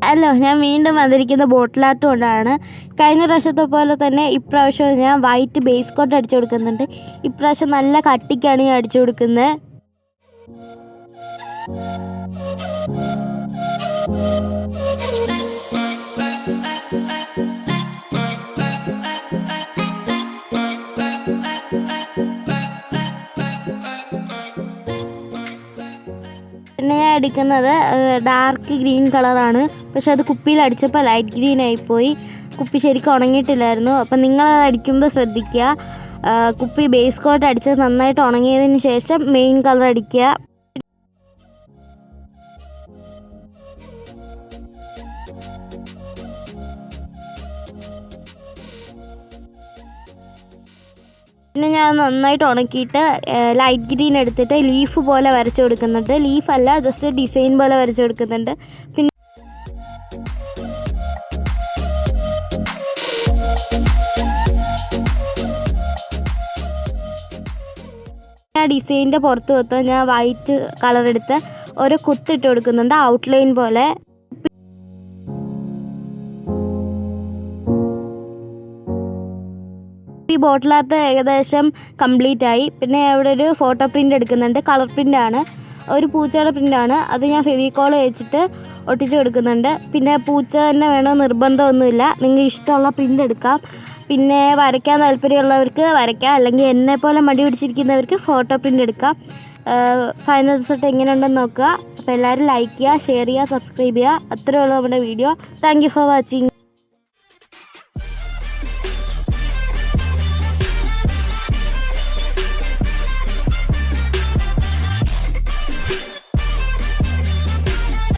Hello, ഞാൻ വീണ്ടും വന്നിരിക്കുന്ന ബോട്ടിൽ ആർട്ട് കൊണ്ടാണ്. കഴിഞ്ഞ പ്രാവശ്യത്തെ പോലെ തന്നെ ഇപ്രാവശ്യം ഞാൻ വൈറ്റ് ബേസ് കോട്ട് അടിച്ചു കൊടുക്കുന്നുണ്ട്. ഇപ്രാവശ്യം നല്ല കട്ടിക്കാണ് ഞാൻ അടിച്ചു കൊടുക്കുന്നത്. പിന്നെ ഞാൻ എടുക്കുന്നത് ഡാർക്ക് ഗ്രീൻ കളറാണ്. പക്ഷെ അത് കുപ്പിയിൽ അടിച്ചപ്പോൾ ലൈറ്റ് ഗ്രീൻ ആയിപ്പോയി. കുപ്പി ശരിക്കും ഉണങ്ങിയിട്ടില്ലായിരുന്നു. അപ്പം നിങ്ങളത് അടിക്കുമ്പോൾ ശ്രദ്ധിക്കുക. കുപ്പി ബേസ് കോട്ട് അടിച്ചത് നന്നായിട്ട് ഉണങ്ങിയതിന് ശേഷം മെയിൻ കളർ അടിക്കുക. പിന്നെ ഞാൻ നന്നായിട്ട് ഉണക്കിയിട്ട് ലൈറ്റ് ഗ്രീൻ എടുത്തിട്ട് ലീഫ് പോലെ വരച്ചു കൊടുക്കുന്നുണ്ട്. ലീഫല്ല, ജസ്റ്റ് ഡിസൈൻ പോലെ വരച്ചു കൊടുക്കുന്നുണ്ട്. പിന്നെ ആ ഡിസൈനിൻ്റെ പുറത്ത് വെക്കാൻ ഞാൻ വൈറ്റ് കളർ എടുത്ത് ഒരു കുത്തിട്ട് കൊടുക്കുന്നുണ്ട്, ഔട്ട്ലൈൻ പോലെ. ഈ ബോട്ടിൽ ആർട്ട് ഏകദേശം കംപ്ലീറ്റ് ആയി. പിന്നെ അവിടെ ഒരു ഫോട്ടോ പ്രിൻ്റ് എടുക്കുന്നുണ്ട്. കളർ പ്രിൻ്റാണ്, ഒരു പൂച്ചയുടെ പ്രിൻ്റാണ്. അത് ഞാൻ ഫെവിക്കോൾ വെച്ചിട്ട് ഒട്ടിച്ച് കൊടുക്കുന്നുണ്ട്. പിന്നെ പൂച്ച തന്നെ വേണമെന്ന് നിർബന്ധമൊന്നുമില്ല, നിങ്ങൾക്ക് ഇഷ്ടമുള്ള പ്രിൻ്റ് എടുക്കാം. പിന്നെ വരയ്ക്കാൻ താല്പര്യമുള്ളവർക്ക് വരയ്ക്കാം, അല്ലെങ്കിൽ എന്നെപ്പോലെ മടി പിടിച്ചിരിക്കുന്നവർക്ക് ഫോട്ടോ പ്രിൻ്റ് എടുക്കാം. ഫൈനൽ റിസൾട്ട് എങ്ങനെയുണ്ടെന്ന് നോക്കുക. അപ്പോൾ എല്ലാവരും ലൈക്ക് ചെയ്യുക, ഷെയർ ചെയ്യുക, സബ്സ്ക്രൈബ് ചെയ്യുക. അത്രയേ ഉള്ളൂ നമ്മുടെ video. Thank you for watching.